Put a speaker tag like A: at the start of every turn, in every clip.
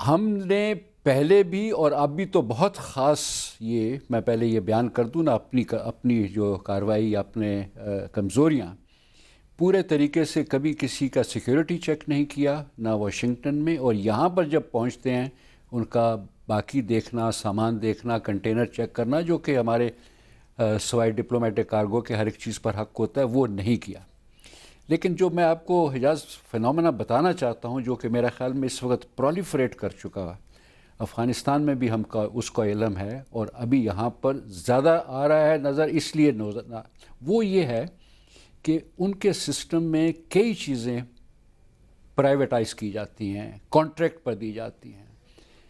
A: ہم نے پہلے بھی اور اب بھی تو بہت خاص میں پہلے یہ بیان کر دوں نا اپنی جو کارروائی یا اپنے کمزوریاں، پورے طریقے سے کبھی کسی کا سیکیورٹی چیک نہیں کیا نہ واشنگٹن میں، اور یہاں پر جب پہنچتے ہیں ان کا باقی دیکھنا، سامان دیکھنا، کنٹینر چیک کرنا، جو کہ ہمارے سوائے ڈپلومیٹک کارگو کے ہر ایک چیز پر حق ہوتا ہے، وہ نہیں کیا۔ لیکن جو میں آپ کو حجاز فنومنا بتانا چاہتا ہوں، جو کہ میرا خیال میں اس وقت پرولیفریٹ کر چکا ہے، افغانستان میں بھی اس کا علم ہے اور ابھی یہاں پر زیادہ آ رہا ہے نظر، اس لیے وہ یہ ہے کہ ان کے سسٹم میں کئی چیزیں پرائیویٹائز کی جاتی ہیں، کانٹریکٹ پر دی جاتی ہیں،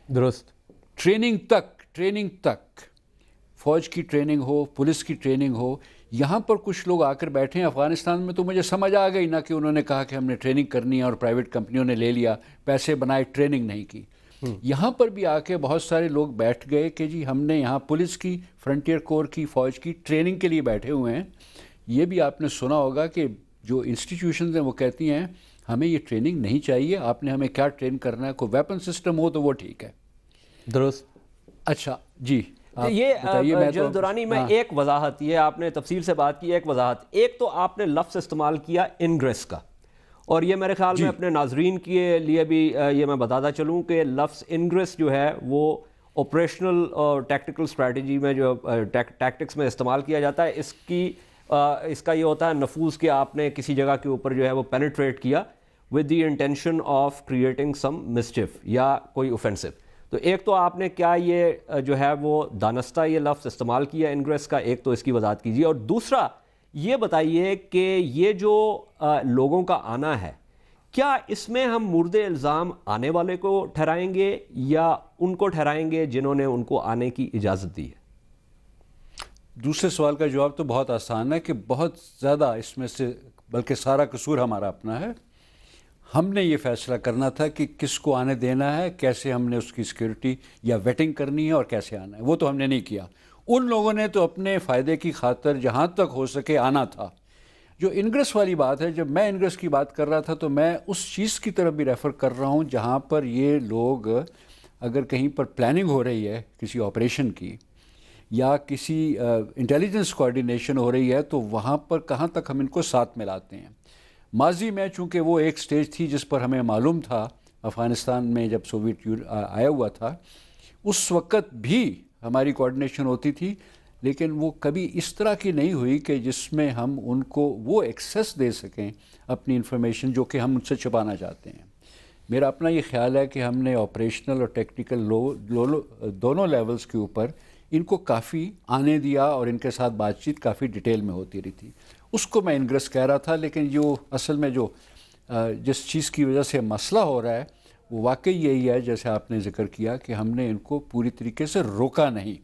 B: درست،
A: ٹریننگ تک، فوج کی ٹریننگ ہو، پولیس کی ٹریننگ ہو۔ یہاں پر کچھ لوگ آ کر بیٹھے ہیں افغانستان میں، تو مجھے سمجھ آ گئی نا کہ انہوں نے کہا کہ ہم نے ٹریننگ کرنی ہے اور پرائیویٹ کمپنیوں نے لے لیا، پیسے بنائے، ٹریننگ نہیں کی۔ یہاں پر بھی آ کے بہت سارے لوگ بیٹھ گئے کہ جی ہم نے یہاں پولیس کی، فرنٹیئر کور کی، فوج کی ٹریننگ کے لیے بیٹھے ہوئے ہیں۔ یہ بھی آپ نے سنا ہوگا کہ جو انسٹیٹیوشنز ہیں وہ کہتی ہیں ہمیں یہ ٹریننگ نہیں چاہیے، آپ نے ہمیں کیا ٹرین کرنا ہے، کوئی ویپن سسٹم ہو تو وہ ٹھیک ہے۔
B: درست۔
A: اچھا جی
B: یہ جنرل درانی میں ایک وضاحت، یہ آپ نے تفصیل سے بات کی، ایک وضاحت، ایک تو آپ نے لفظ استعمال کیا انگریس کا، اور یہ میرے خیال میں اپنے ناظرین کے لیے بھی یہ میں بتاتا چلوں کہ لفظ انگریس جو ہے وہ آپریشنل اور ٹیکٹیکل اسٹریٹجی میں جو ٹیکٹکس میں استعمال کیا جاتا ہے، اس کا یہ ہوتا ہے نفوذ کہ آپ نے کسی جگہ کے اوپر جو ہے وہ پینیٹریٹ کیا with the intention of creating some mischief یا کوئی اوفینسو۔ تو ایک تو آپ نے کیا یہ جو ہے وہ دانستہ یہ لفظ استعمال کیا انگریس کا، ایک تو اس کی وضاحت کیجیے، اور دوسرا یہ بتائیے کہ یہ جو لوگوں کا آنا ہے، کیا اس میں ہم مورد الزام آنے والے کو ٹھہرائیں گے یا ان کو ٹھہرائیں گے جنہوں نے ان کو آنے کی اجازت دی ہے؟
A: دوسرے سوال کا جواب تو بہت آسان ہے کہ بہت زیادہ اس میں سے، بلکہ سارا قصور ہمارا اپنا ہے۔ ہم نے یہ فیصلہ کرنا تھا کہ کس کو آنے دینا ہے، کیسے ہم نے اس کی سیکیورٹی یا ویٹنگ کرنی ہے اور کیسے آنا ہے، وہ تو ہم نے نہیں کیا۔ ان لوگوں نے تو اپنے فائدے کی خاطر جہاں تک ہو سکے آنا تھا۔ جو انگریس والی بات ہے، جب میں انگریس کی بات کر رہا تھا تو میں اس چیز کی طرف بھی ریفر کر رہا ہوں جہاں پر یہ لوگ، اگر کہیں پر پلاننگ ہو رہی ہے کسی آپریشن کی یا کسی انٹیلیجنس کوآرڈینیشن ہو رہی ہے، تو وہاں پر کہاں تک ہم ان کو ساتھ ملاتے ہیں۔ ماضی میں چونکہ وہ ایک سٹیج تھی جس پر ہمیں معلوم تھا، افغانستان میں جب سوویت آیا ہوا تھا، اس وقت بھی ہماری کوآرڈینیشن ہوتی تھی، لیکن وہ کبھی اس طرح کی نہیں ہوئی کہ جس میں ہم ان کو وہ ایکسیس دے سکیں اپنی انفارمیشن جو کہ ہم ان سے چھپانا چاہتے ہیں۔ میرا اپنا یہ خیال ہے کہ ہم نے آپریشنل اور ٹیکنیکل دونوں لیولز کے اوپر ان کو کافی آنے دیا اور ان کے ساتھ بات چیت کافی ڈیٹیل میں ہوتی رہی تھی۔ اس کو میں انگریس کہہ رہا تھا، لیکن جو اصل میں جو جس چیز کی وجہ سے مسئلہ ہو رہا ہے وہ واقعی یہی ہے، جیسے آپ نے ذکر کیا کہ ہم نے ان کو پوری طریقے سے روکا نہیں۔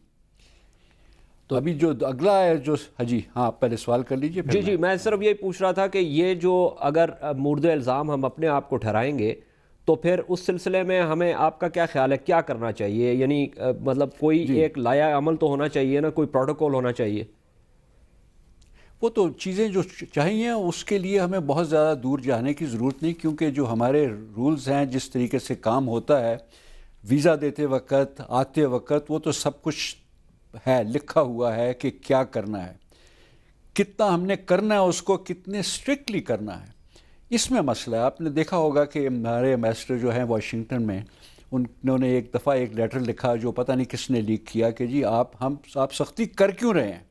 A: تو ابھی جو اگلا ہے جو ہاں آپ پہلے سوال کر لیجئے۔
B: جی میں صرف یہی پوچھ رہا تھا کہ یہ جو اگر مورد الزام ہم اپنے آپ کو ٹھہرائیں گے تو پھر اس سلسلے میں ہمیں آپ کا کیا خیال ہے، کیا کرنا چاہیے؟ یعنی مطلب کوئی ایک لائحہ عمل تو ہونا چاہیے نا، کوئی پروٹوکول ہونا چاہیے۔
A: وہ تو چیزیں جو چاہیے اس کے لیے ہمیں بہت زیادہ دور جانے کی ضرورت نہیں، کیونکہ جو ہمارے رولز ہیں، جس طریقے سے کام ہوتا ہے ویزا دیتے وقت، آتے وقت، وہ تو سب کچھ ہے، لکھا ہوا ہے کہ کیا کرنا ہے، کتنا ہم نے کرنا ہے، اس کو کتنے اسٹرکٹلی کرنا ہے۔ اس میں مسئلہ ہے، آپ نے دیکھا ہوگا کہ ہمارے ایمبیسڈر جو ہیں واشنگٹن میں، انہوں نے ایک دفعہ ایک لیٹر لکھا جو پتہ نہیں کس نے لیک کیا کہ جی آپ سختی کر کیوں رہے ہیں۔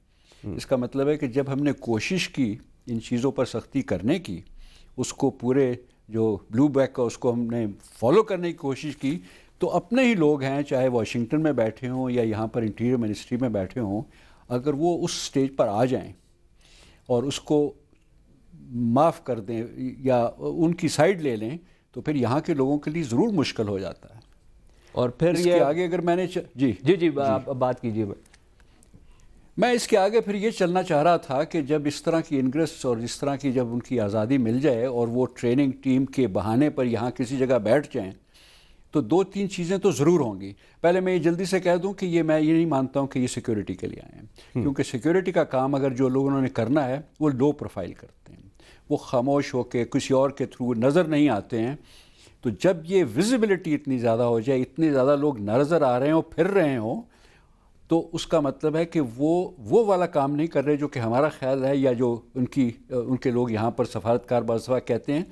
A: اس کا مطلب ہے کہ جب ہم نے کوشش کی ان چیزوں پر سختی کرنے کی، اس کو پورے جو بلو بیک کا اس کو ہم نے فالو کرنے کی کوشش کی، تو اپنے ہی لوگ ہیں، چاہے واشنگٹن میں بیٹھے ہوں یا یہاں پر انٹیریئر منسٹری میں بیٹھے ہوں، اگر وہ اس سٹیج پر آ جائیں اور اس کو معاف کر دیں یا ان کی سائیڈ لے لیں، تو پھر یہاں کے لوگوں کے لیے ضرور مشکل ہو جاتا ہے۔
B: اور پھر
A: اس کے آگے اگر میں نے
B: جی بات کیجیے۔
A: میں اس کے آگے پھر یہ چلنا چاہ رہا تھا کہ جب اس طرح کی انگریس اور اس طرح کی جب ان کی آزادی مل جائے اور وہ ٹریننگ ٹیم کے بہانے پر یہاں کسی جگہ بیٹھ جائیں، تو دو تین چیزیں تو ضرور ہوں گی۔ پہلے میں یہ جلدی سے کہہ دوں کہ میں یہ نہیں مانتا ہوں کہ یہ سیکیورٹی کے لیے آئے ہیں، کیونکہ سیکیورٹی کا کام اگر جو لوگوں نے کرنا ہے وہ لو پروفائل کرتے ہیں، وہ خاموش ہو کے کسی اور کے تھرو نظر نہیں آتے ہیں، تو جب یہ ویزیبلٹی اتنی زیادہ ہو جائے، اتنے زیادہ لوگ نظر آ رہے ہوں، پھر رہے ہوں، تو اس کا مطلب ہے کہ وہ والا کام نہیں کر رہے جو کہ ہمارا خیال ہے، یا جو ان کے لوگ یہاں پر سفارتکار بعض دفعہ کہتے ہیں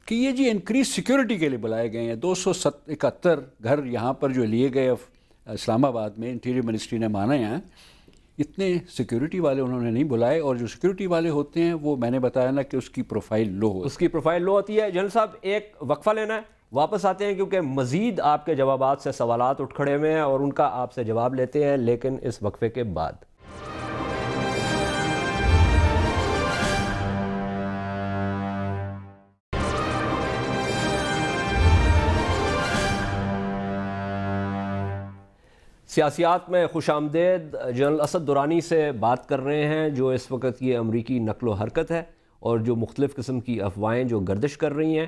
A: کہ یہ جی انکریز سیکیورٹی کے لیے بلائے گئے ہیں۔ 271 گھر یہاں پر جو لیے گئے اسلام آباد میں، انٹیریئر منسٹری نے مانا ہیں، اتنے سیکیورٹی والے انہوں نے نہیں بلائے، اور جو سیکیورٹی والے ہوتے ہیں وہ میں نے بتایا نا کہ اس کی پروفائل لو ہوتی ہے۔
B: اس کی پروفائل لو ہوتی ہے۔ جنرل صاحب ایک وقفہ لینا ہے، واپس آتے ہیں کیونکہ مزید آپ کے جوابات سے سوالات اٹھ کھڑے ہوئے ہیں اور ان کا آپ سے جواب لیتے ہیں، لیکن اس وقفے کے بعد۔ سیاسیات میں خوش آمدید، جنرل اسد درانی سے بات کر رہے ہیں، جو اس وقت یہ امریکی نقل و حرکت ہے اور جو مختلف قسم کی افواہیں جو گردش کر رہی ہیں۔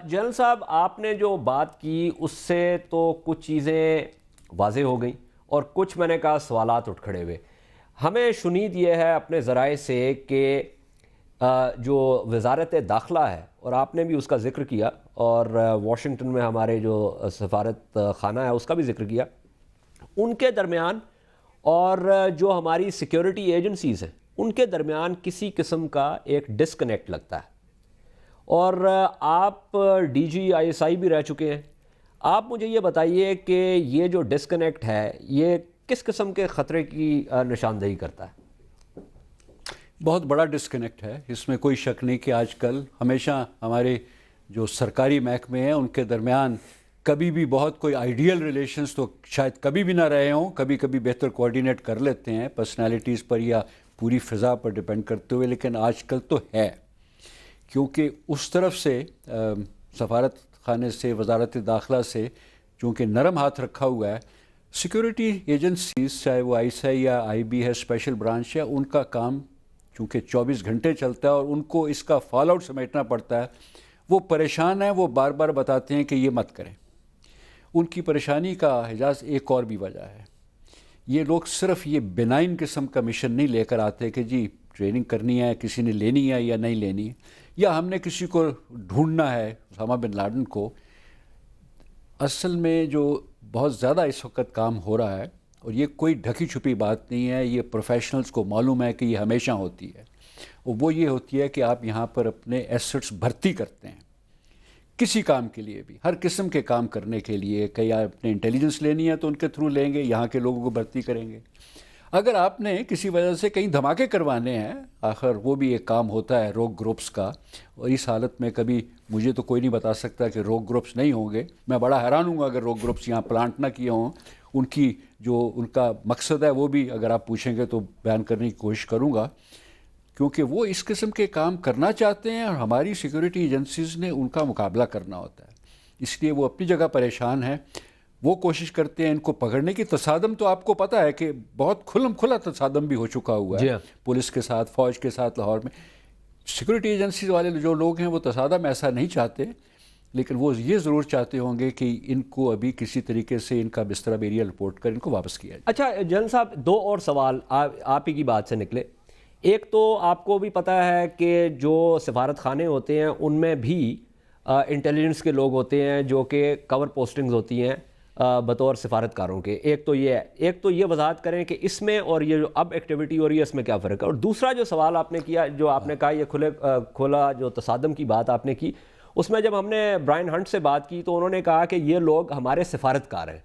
B: جنرل صاحب، آپ نے جو بات کی اس سے تو کچھ چیزیں واضح ہو گئیں اور کچھ میں نے کہا سوالات اٹھ کھڑے ہوئے۔ ہمیں شنید یہ ہے اپنے ذرائع سے کہ جو وزارت داخلہ ہے، اور آپ نے بھی اس کا ذکر کیا، اور واشنگٹن میں ہمارے جو سفارت خانہ ہے اس کا بھی ذکر کیا، ان کے درمیان اور جو ہماری سیکیورٹی ایجنسیز ہیں ان کے درمیان کسی قسم کا ایک ڈسکنیکٹ لگتا ہے۔ اور آپ D G I S I بھی رہ چکے ہیں، آپ مجھے یہ بتائیے کہ یہ جو ڈسکنیکٹ ہے یہ کس قسم کے خطرے کی نشاندہی کرتا ہے؟
A: بہت بڑا ڈسکنیکٹ ہے، اس میں کوئی شک نہیں کہ آج کل ہمیشہ ہمارے جو سرکاری محکمے ہیں ان کے درمیان کبھی بھی بہت کوئی آئیڈیل ریلیشنز تو شاید کبھی بھی نہ رہے ہوں، کبھی کبھی بہتر کوآرڈینیٹ کر لیتے ہیں پرسنالٹیز پر یا پوری فضا پر ڈیپینڈ کرتے ہوئے، لیکن آج کل تو ہے، کیونکہ اس طرف سے سفارت خانے سے، وزارت داخلہ سے چونکہ نرم ہاتھ رکھا ہوا ہے، سیکیورٹی ایجنسیز چاہے وہ آئی ایس آئی یا آئی بی ہے، اسپیشل برانچ ہے، ان کا کام چونکہ 24 گھنٹے چلتا ہے اور ان کو اس کا فال آؤٹ سمیٹنا پڑتا ہے۔ وہ پریشان ہیں، وہ بار بار بتاتے ہیں کہ یہ مت کریں۔ ان کی پریشانی کا حجاز ایک اور بھی وجہ ہے، یہ لوگ صرف یہ بینائن قسم کا مشن نہیں لے کر آتے کہ جی ٹریننگ کرنی ہے، کسی نے لینی ہے یا نہیں لینی ہے، یا ہم نے کسی کو ڈھونڈنا ہے اسامہ بن لادن کو۔ اصل میں جو بہت زیادہ اس وقت کام ہو رہا ہے، اور یہ کوئی ڈھکی چھپی بات نہیں ہے، یہ پروفیشنلز کو معلوم ہے کہ یہ ہمیشہ ہوتی ہے، اور وہ یہ ہوتی ہے کہ آپ یہاں پر اپنے ایسٹس بھرتی کرتے ہیں کسی کام کے لیے بھی، ہر قسم کے کام کرنے کے لیے، کہ آپ نے انٹیلیجنس لینی ہے تو ان کے تھرو لیں گے، یہاں کے لوگوں کو بھرتی کریں گے۔ اگر آپ نے کسی وجہ سے کہیں دھماکے کروانے ہیں، آخر وہ بھی ایک کام ہوتا ہے روگ گروپس کا، اور اس حالت میں کبھی مجھے تو کوئی نہیں بتا سکتا کہ روگ گروپس نہیں ہوں گے، میں بڑا حیران ہوں گا اگر روگ گروپس یہاں پلانٹ نہ کیے ہوں۔ ان کی جو ان کا مقصد ہے وہ بھی اگر آپ پوچھیں گے تو بیان کرنے کی کوشش کروں گا، کیونکہ وہ اس قسم کے کام کرنا چاہتے ہیں اور ہماری سیکیورٹی ایجنسیز نے ان کا مقابلہ کرنا ہوتا ہے، اس لیے وہ اپنی جگہ پریشان ہیں۔ وہ کوشش کرتے ہیں ان کو پکڑنے کی۔ تصادم تو آپ کو پتہ ہے کہ بہت کھلم کھلا تصادم بھی ہو چکا ہوا ہے پولیس کے ساتھ، فوج کے ساتھ لاہور میں۔ سیکیورٹی ایجنسیز والے جو لوگ ہیں وہ تصادم ایسا نہیں چاہتے، لیکن وہ یہ ضرور چاہتے ہوں گے کہ ان کو ابھی کسی طریقے سے ان کا بستر بیریا رپورٹ کر ان کو واپس کیا جائے۔
B: اچھا جنرل صاحب، دو اور سوال آپ ہی کی بات سے نکلے۔ ایک تو آپ کو بھی پتہ ہے کہ جو سفارت خانے ہوتے ہیں ان میں بھی انٹیلیجنس کے لوگ ہوتے ہیں جو کہ کور پوسٹنگز ہوتی ہیں بطور سفارتکاروں کے۔ ایک تو یہ وضاحت کریں کہ اس میں اور یہ جو اب ایکٹیویٹی ہو رہی ہے اس میں کیا فرق ہے۔ اور دوسرا جو سوال آپ نے کیا، جو آپ نے کہا یہ کھلا جو تصادم کی بات آپ نے کی، اس میں جب ہم نے برائن ہنٹ سے بات کی تو انہوں نے کہا کہ یہ لوگ ہمارے سفارتکار ہیں۔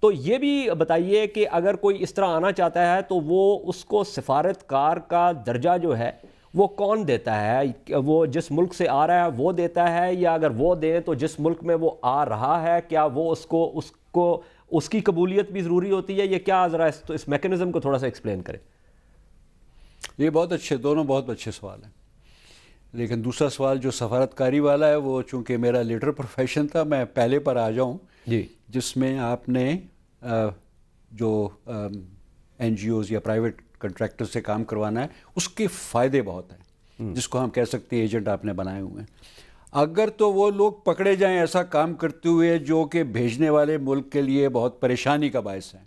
B: تو یہ بھی بتائیے کہ اگر کوئی اس طرح آنا چاہتا ہے تو وہ اس کو سفارتکار کا درجہ جو ہے وہ کون دیتا ہے؟ وہ جس ملک سے آ رہا ہے وہ دیتا ہے، یا اگر وہ دیں تو جس ملک میں وہ آ رہا ہے کیا وہ اس کی قبولیت بھی ضروری ہوتی ہے؟ یہ کیا ذرا اس میکنزم کو تھوڑا سا ایکسپلین کریں۔
A: یہ دونوں بہت اچھے سوال ہیں، لیکن دوسرا سوال جو سفارتکاری والا ہے وہ چونکہ میرا لیڈر پروفیشن تھا، میں پہلے پر آ جاؤں
B: جی،
A: جس میں آپ نے جو این جی اوز یا پرائیویٹ کنٹریکٹر سے کام کروانا ہے اس کے فائدے بہت ہیں، جس کو ہم کہہ سکتے ہیں ایجنٹ آپ نے بنائے ہوئے ہیں۔ اگر تو وہ لوگ پکڑے جائیں ایسا کام کرتے ہوئے جو کہ بھیجنے والے ملک کے لیے بہت پریشانی کا باعث ہے،